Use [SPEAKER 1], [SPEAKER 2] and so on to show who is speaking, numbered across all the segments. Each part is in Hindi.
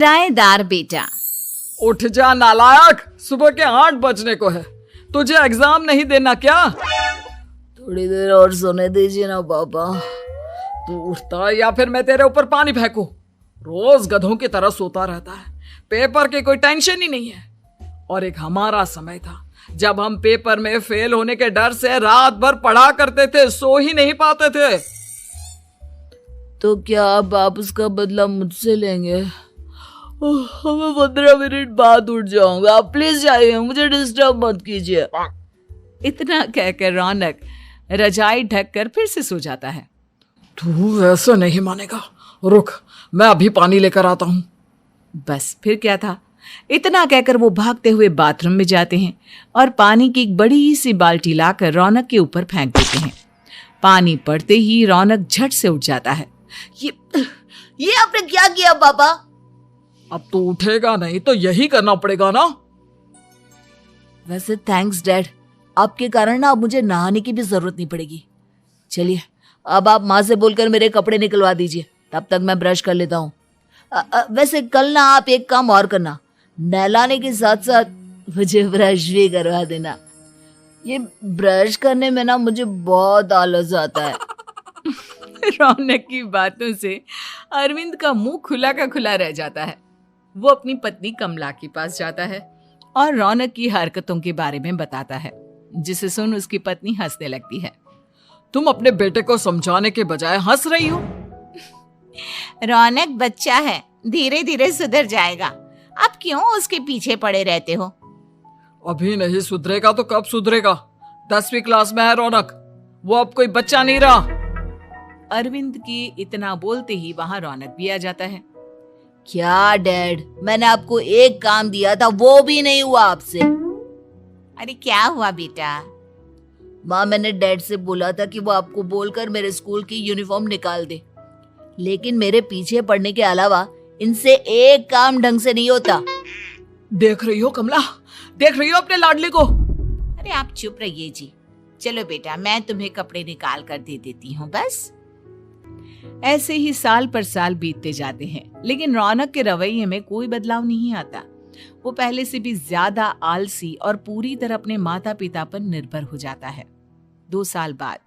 [SPEAKER 1] किराएदार बेटा।
[SPEAKER 2] उठ जा नालायक, सुबह के 8 बजने को है। तुझे एग्जाम नहीं देना क्या?
[SPEAKER 3] थोड़ी देर और सोने दीजिए ना पापा।
[SPEAKER 2] तू उठता है या फिर मैं तेरे ऊपर पानी फेंकूं? रोज गधों की तरह सोता रहता है, पेपर की कोई टेंशन ही नहीं है। और एक हमारा समय था जब हम पेपर में फेल होने के डर से रात भर पढ़ा करते थे, सो ही नहीं पाते थे।
[SPEAKER 3] तो क्या आप उसका बदला मुझसे लेंगे? मैं 15 मिनट बाद उठ जाऊंगा, आप प्लीज जाइए, मुझे डिस्टर्ब मत कीजिए।
[SPEAKER 1] इतना कहकर रौनक रजाई ढककर फिर से सो जाता है।
[SPEAKER 2] तू वैसे नहीं मानेगा, रुक मैं अभी पानी लेकर आता हूं।
[SPEAKER 1] बस फिर क्या था, इतना कहकर वो भागते हुए बाथरूम में जाते हैं और पानी की एक बड़ी सी बाल्टी लाकर रौनक के ऊपर फेंक देते हैं। पानी पड़ते ही रौनक झट से उठ जाता है।
[SPEAKER 3] ये आपने क्या किया पापा?
[SPEAKER 2] अब तो उठेगा नहीं तो यही करना पड़ेगा ना।
[SPEAKER 3] वैसे थैंक्स डैड, आपके कारण ना अब मुझे नहाने की भी जरूरत नहीं पड़ेगी। चलिए अब आप माँ से बोलकर मेरे कपड़े निकलवा दीजिए, तब तक मैं ब्रश कर लेता हूँ। वैसे कल ना आप एक काम और करना, नहलाने के साथ साथ मुझे ब्रश भी करवा देना। ये ब्रश करने में ना मुझे बहुत आलस आता है।
[SPEAKER 1] रौनक की बातों से अरविंद का मुंह खुला का खुला रह जाता है। वो अपनी पत्नी कमला के पास जाता है और रौनक की हरकतों के बारे में बताता है, जिसे सुन उसकी पत्नी हंसने लगती है।
[SPEAKER 2] तुम अपने बेटे को समझाने के बजाय हंस रही हो।
[SPEAKER 1] रौनक बच्चा है, धीरे धीरे सुधर जाएगा, आप क्यों उसके पीछे पड़े रहते हो?
[SPEAKER 2] अभी नहीं सुधरेगा तो कब सुधरेगा? 10वीं क्लास में है रौनक, वो अब कोई बच्चा नहीं रहा।
[SPEAKER 1] अरविंद की इतना बोलते ही वहां रौनक भी आ जाता है।
[SPEAKER 3] क्या डैड, मैंने आपको एक काम दिया था, वो भी नहीं हुआ आपसे।
[SPEAKER 1] अरे क्या हुआ बेटा?
[SPEAKER 3] माँ, मैंने डैड से बोला था कि वो आपको बोलकर मेरे स्कूल की यूनिफॉर्म निकाल दे, लेकिन मेरे पीछे पड़ने के अलावा इनसे एक काम ढंग से नहीं होता।
[SPEAKER 2] देख रही हो कमला, देख रही हो अपने लाडले को?
[SPEAKER 1] अरे आप चुप रहिए जी। चलो बेटा, मैं तुम्हें कपड़े निकाल कर दे देती हूँ। बस ऐसे ही साल पर साल बीतते जाते हैं, लेकिन रौनक के रवैये में कोई बदलाव नहीं आता। वो पहले से भी ज्यादा आलसी और पूरी तरह अपने माता पिता पर निर्भर हो जाता है। 2 साल बाद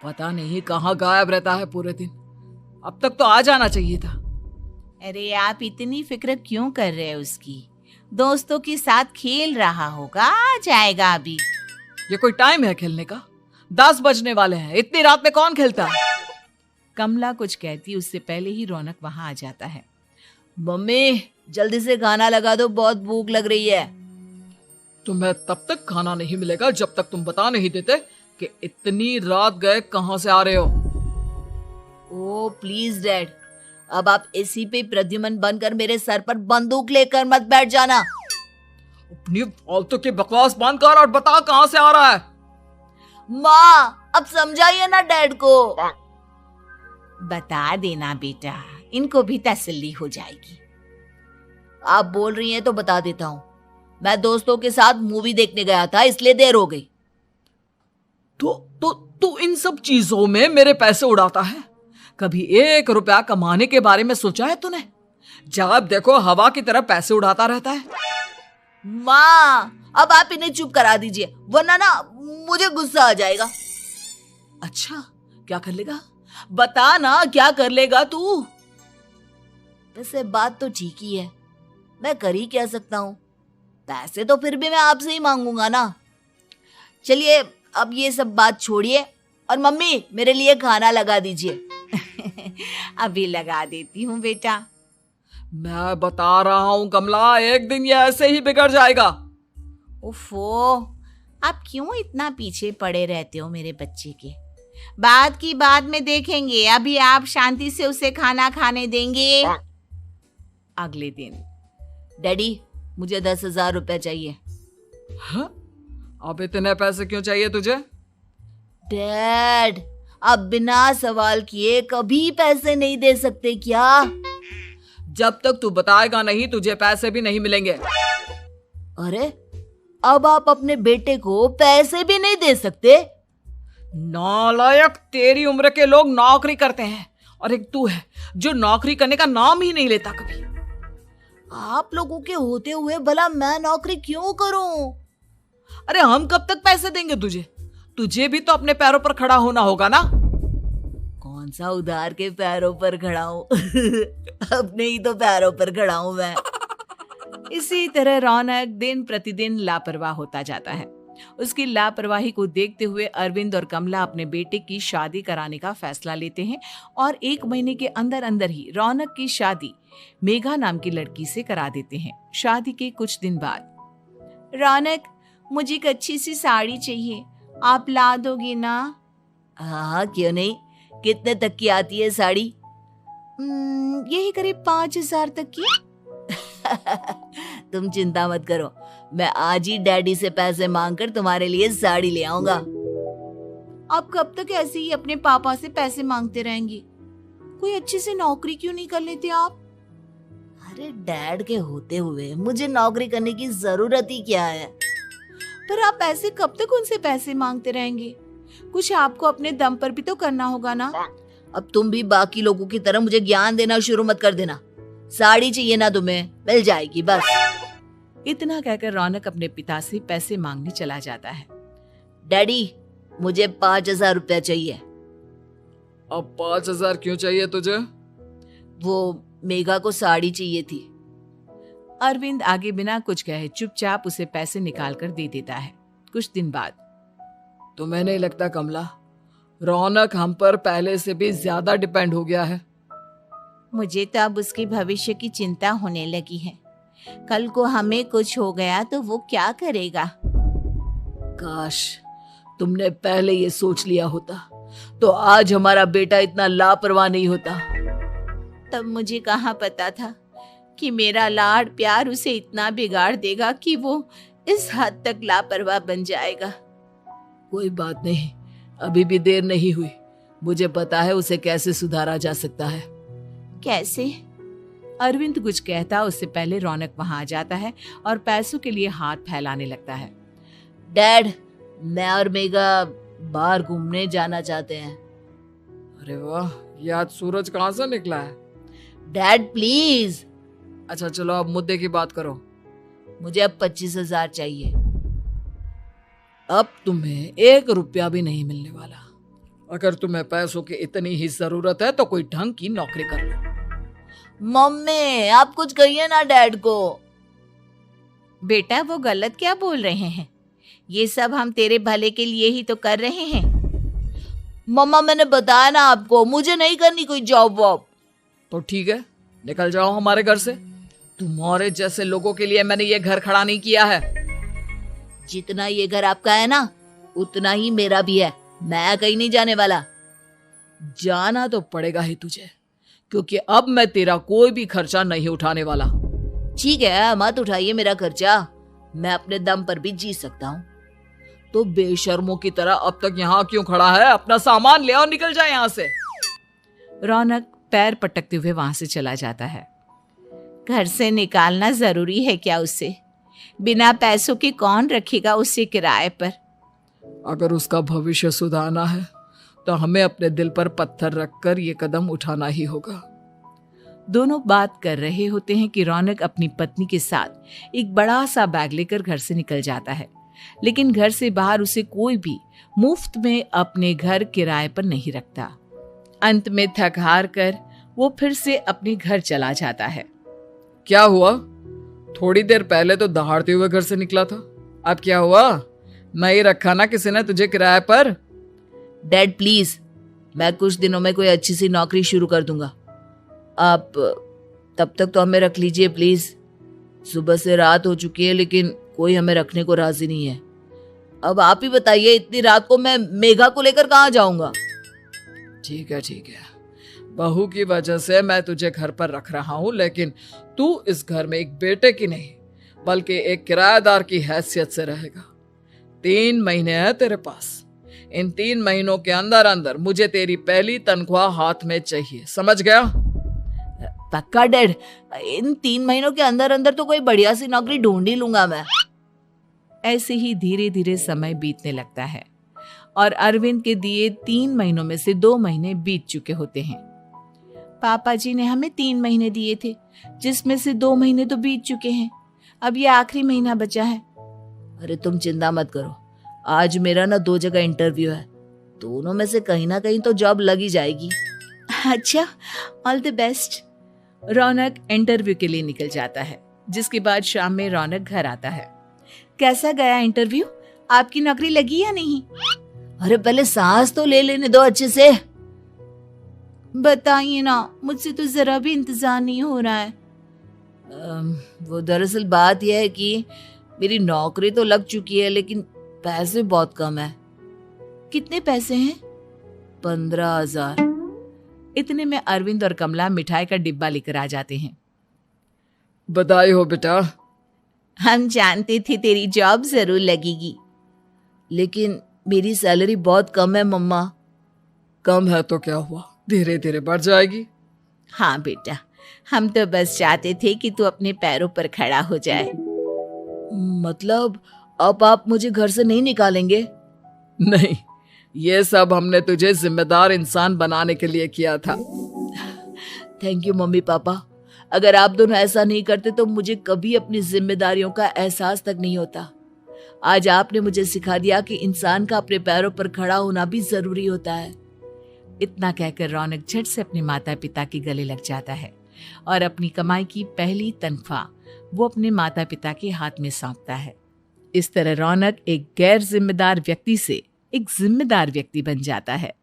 [SPEAKER 2] पता नहीं कहाँ गायब रहता है पूरे दिन, अब तक तो आ जाना चाहिए था।
[SPEAKER 1] अरे आप इतनी फिक्र क्यों कर रहे हैं उसकी? दोस्तों के साथ खेल रहा होगा, आ जाएगा अभी।
[SPEAKER 2] ये कोई टाइम है खेलने का? 10 बजने वाले हैं, इतनी रात में कौन खेलता है?
[SPEAKER 1] कमला कुछ कहती उससे पहले ही रौनक वहां आ जाता है।
[SPEAKER 3] मम्मी जल्दी से खाना लगा दो, बहुत भूख लग रही है।
[SPEAKER 2] तुम्हें तब तक खाना नहीं मिलेगा जब तक तुम बता नहीं देते कि इतनी रात गए कहां से आ रहे हो।
[SPEAKER 3] ओ प्लीज डैड, अब आप एसी पे प्रद्युमन बनकर मेरे सर पर बंदूक लेकर मत बैठ जाना।
[SPEAKER 2] अपनी फालतू की बकवास बंद कर और बता कहां से आ रहा है।
[SPEAKER 3] माँ अब समझाइए ना डैड को।
[SPEAKER 1] बता देना बेटा, इनको भी तसल्ली हो जाएगी।
[SPEAKER 3] आप बोल रही हैं तो बता देता हूँ, मैं दोस्तों के साथ मूवी देखने गया था, इसलिए देर हो गई।
[SPEAKER 2] तो इन सब चीजों में मेरे पैसे उड़ाता है? कभी 1 रुपया कमाने के बारे में सोचा है तूने? जब देखो हवा की तरह पैसे उड़ाता रहता है।
[SPEAKER 3] माँ अब आप इन्हें चुप करा दीजिए, वरना ना मुझे गुस्सा आ जाएगा।
[SPEAKER 2] अच्छा क्या कर लेगा? बता ना क्या कर लेगा तू?
[SPEAKER 3] वैसे बात तो ठीक ही है, मैं कर ही क्या सकता हूँ। पैसे तो फिर भी मैं आपसे ही मांगूंगा ना। चलिए अब ये सब बात छोड़िए और मम्मी मेरे लिए खाना लगा दीजिए।
[SPEAKER 1] अभी लगा देती हूँ बेटा।
[SPEAKER 2] मैं बता रहा हूँ कमला, एक दिन ये ऐसे ही बिगड़ जाएगा।
[SPEAKER 1] उफ़ो, आप क्यों इतना पीछे पड़े रहते हो मेरे बच्चे के? बात की बाद में देखेंगे, अभी आप शांति से उसे खाना खाने देंगे। अगले दिन,
[SPEAKER 3] डैडी मुझे 10,000 रुपए चाहिए।
[SPEAKER 2] हाँ? अब इतने पैसे क्यों चाहिए तुझे?
[SPEAKER 3] डैड आप बिना सवाल किए कभी पैसे नहीं दे सकते क्या?
[SPEAKER 2] जब तक तू बताएगा नहीं तुझे पैसे भी नहीं मिलेंगे।
[SPEAKER 3] अरे अब आप अपने बेटे को पैसे भी नहीं दे सकते?
[SPEAKER 2] नालायक, तेरी उम्र के लोग नौकरी करते हैं और एक तू है जो नौकरी करने का नाम ही नहीं लेता कभी।
[SPEAKER 3] आप लोगों के होते हुए भला मैं नौकरी क्यों करूं?
[SPEAKER 2] अरे हम कब तक पैसे देंगे तुझे? तुझे भी तो अपने पैरों पर खड़ा होना होगा ना।
[SPEAKER 3] कौन सा उधार के पैरों पर खड़ा हूं? अपने ही तो पैरों पर खड़ा हूं मैं।
[SPEAKER 1] इसी तरह रौनक दिन प्रतिदिन लापरवाह होता जाता है। उसकी लापरवाही को देखते हुए अरविंद और कमला अपने बेटे की शादी कराने का फैसला लेते हैं और 1 महीने के अंदर अंदर ही रौनक की शादी मेघा नाम की लड़की से करा देते हैं। शादी के कुछ दिन बाद,
[SPEAKER 3] रौनक, मुझे एक अच्छी सी साड़ी चाहिए, आप ला दोगे ना? हाँ, क्यों नहीं। कितने तक की आती है साड़ी? यही करीब 5,000 तक की। तुम चिंता मत करो, मैं आज ही डैडी से पैसे मांगकर तुम्हारे लिए साड़ी ले आऊंगा। आप कब तक ऐसे ही अपने पापा से पैसे मांगते रहेंगी? कोई अच्छी सी नौकरी क्यों नहीं कर लेते आप? अरे डैड के होते हुए मुझे नौकरी करने की जरूरत ही क्या है? पर आप ऐसे कब तक उनसे पैसे मांगते रहेंगे? कुछ आपको अपने दम पर भी तो करना होगा ना। अब तुम भी बाकी लोगों की तरह मुझे ज्ञान देना शुरू मत कर देना। साड़ी चाहिए ना तुम्हें, मिल जाएगी बस।
[SPEAKER 1] इतना कहकर रौनक अपने पिता से पैसे मांगने चला जाता है।
[SPEAKER 3] डैडी, मुझे 5,000 रुपया चाहिए।
[SPEAKER 2] अब 5,000 क्यों चाहिए तुझे?
[SPEAKER 3] वो मेघा को साड़ी चाहिए थी।
[SPEAKER 1] अरविंद आगे बिना कुछ कहे चुपचाप उसे पैसे निकाल कर दे देता है। कुछ दिन बाद,
[SPEAKER 2] तुम्हें नहीं लगता कमला, रौनक हम पर पहले से भी ज्यादा डिपेंड हो गया है?
[SPEAKER 3] मुझे तो अब उसके भविष्य की चिंता होने लगी है। कल को हमें कुछ हो गया तो वो क्या करेगा? काश तुमने पहले ये सोच लिया होता तो आज हमारा बेटा इतना लापरवाह नहीं होता। तब मुझे कहाँ पता था कि मेरा लाड प्यार उसे इतना बिगाड़ देगा कि वो इस हद तक लापरवाह बन जाएगा। कोई बात नहीं, अभी भी देर नहीं हुई। मुझे पता है उसे कैसे सुधारा जा सकता है। कैसे?
[SPEAKER 1] अरविंद कुछ कहता उससे पहले रौनक वहां आ जाता है और पैसों के लिए हाथ फैलाने लगता है।
[SPEAKER 3] डैड, मैं और मेघा बाहर घूमने जाना चाहते हैं।
[SPEAKER 2] अरे वाह, ये आज सूरज कहाँ से निकला है?
[SPEAKER 3] Dad please.
[SPEAKER 2] अच्छा चलो, अब मुद्दे की बात करो।
[SPEAKER 3] मुझे अब 25,000 चाहिए।
[SPEAKER 2] अब तुम्हें 1 रुपया भी नहीं मिलने वाला। अगर तुम्हें पैसों की इतनी ही जरूरत है तो कोई ढंग की नौकरी कर लो।
[SPEAKER 3] मम्मी, आप कुछ कहिए ना डैड को।
[SPEAKER 1] बेटा, वो गलत क्या बोल रहे हैं? ये सब हम तेरे भले के लिए ही तो कर रहे हैं।
[SPEAKER 3] मम्मा, मैंने बताया ना आपको, मुझे नहीं करनी कोई जॉब वॉब।
[SPEAKER 2] तो ठीक है, निकल जाओ हमारे घर से। तुम्हारे जैसे लोगों के लिए मैंने ये घर खड़ा नहीं किया है।
[SPEAKER 3] जितना ये घर आपका है ना, उतना ही मेरा भी है। मैं कहीं नहीं जाने वाला।
[SPEAKER 2] जाना तो पड़ेगा ही तुझे, क्योंकि अब मैं तेरा कोई भी खर्चा नहीं उठाने वाला।
[SPEAKER 3] ठीक है, मत उठाइए मेरा खर्चा, मैं अपने दम पर भी जी सकता हूँ।
[SPEAKER 2] तो बेशर्मों की तरह अब तक यहाँ क्यों खड़ा है? अपना सामान ले और निकल जाए यहाँ से।
[SPEAKER 1] रौनक पैर पटकते हुए वहां से चला जाता है। घर से निकालना जरूरी है क्या उसे? बिना पैसों के कौन रखेगा उसे किराए पर?
[SPEAKER 2] अगर उसका भविष्य सुधारना है तो हमें अपने दिल पर पत्थर रखकर ये कदम उठाना ही होगा।
[SPEAKER 1] दोनों बात कर रहे होते हैं कि रौनक अपनी पत्नी के साथ एक बड़ा सा बैग लेकर घर से निकल जाता है, लेकिन घर से बाहर उसे कोई भी मुफ्त में अपने घर किराए पर नहीं रखता। अंत में थक हार कर वो फिर से अपने घर चला जाता है।
[SPEAKER 2] क्या हुआ? थोड़ी देर पहले तो दहाड़ते हुए घर से निकला था, अब क्या हुआ? नहीं रखा ना किसी ने तुझे किराए पर?
[SPEAKER 3] डैड प्लीज, मैं कुछ दिनों में कोई अच्छी सी नौकरी शुरू कर दूंगा। आप तब तक तो हमें रख लीजिए प्लीज। सुबह से रात हो चुकी है लेकिन कोई हमें रखने को राजी नहीं है। अब आप ही बताइए, इतनी रात को मैं मेघा को लेकर कहाँ जाऊंगा?
[SPEAKER 2] ठीक है ठीक है, बहू की वजह से मैं तुझे घर पर रख रहा हूँ, लेकिन तू इस घर में एक बेटे की नहीं बल्कि एक किराएदार की हैसियत से रहेगा। 3 महीने है तेरे पास। इन 3 महीनों के अंदर अंदर मुझे तेरी पहली तनख्वाह हाथ में चाहिए, समझ गया?
[SPEAKER 3] पक्का डैड, इन 3 महीनों के अंदर अंदर तो कोई बढ़िया सी नौकरी ढूंढ ही लूंगा मैं।
[SPEAKER 1] ऐसे ही धीरे धीरे समय बीतने लगता है और अरविंद के दिए 3 महीनों में से 2 महीने बीत चुके होते हैं। पापा जी ने हमें 3 महीने दिए थे, जिसमें से 2 महीने तो बीत चुके हैं। अब ये आखिरी महीना बचा है।
[SPEAKER 3] अरे तुम चिंता मत करो, आज मेरा ना 2 जगह इंटरव्यू है, दोनों में से कहीं ना कहीं तो जॉब लग ही जाएगी।
[SPEAKER 1] अच्छा, all the best. Raunak interview के लिए निकल जाता है, जिसके बाद शाम में रौनक घर आता है। कैसा गया इंटरव्यू? आपकी नौकरी लगी या नहीं?
[SPEAKER 3] अरे पहले सांस तो ले लेने दो अच्छे से।
[SPEAKER 1] बताइए ना, मुझसे तो जरा भी इंतजार नहीं हो रहा है।
[SPEAKER 3] वो दरअसल बात यह है कि मेरी नौकरी तो लग चुकी है, लेकिन पैसे बहुत कम है।
[SPEAKER 1] कितने पैसे हैं?
[SPEAKER 3] 15,000।
[SPEAKER 1] इतने में अरविंद और कमला मिठाई का डिब्बा लेकर आ जाते हैं।
[SPEAKER 2] बधाई हो बेटा।
[SPEAKER 1] हम जानते थे तेरी जॉब जरूर लगेगी।
[SPEAKER 3] लेकिन मेरी सैलरी बहुत कम है मम्मा।
[SPEAKER 2] कम है तो क्या हुआ, धीरे धीरे बढ़ जाएगी।
[SPEAKER 1] हाँ बेटा, हम तो बस चाहते थे कि तू अपने पैरों पर खड़ा हो जाए।
[SPEAKER 3] मतलब अब आप मुझे घर से नहीं निकालेंगे?
[SPEAKER 2] नहीं, ये सब हमने तुझे जिम्मेदार इंसान बनाने के लिए किया था।
[SPEAKER 3] Thank you mummy papa. अगर आप दोनों ऐसा नहीं करते तो मुझे कभी अपनी जिम्मेदारियों का एहसास तक नहीं होता। आज आपने मुझे सिखा दिया कि इंसान का अपने पैरों पर खड़ा होना भी जरूरी होता है।
[SPEAKER 1] इतना कहकर रौनक झट से अपने माता पिता के गले लग जाता है और अपनी कमाई की पहली तनख्वाह वो अपने माता पिता के हाथ में सौंपता है। इस तरह रौनक एक गैर जिम्मेदार व्यक्ति से एक जिम्मेदार व्यक्ति बन जाता है।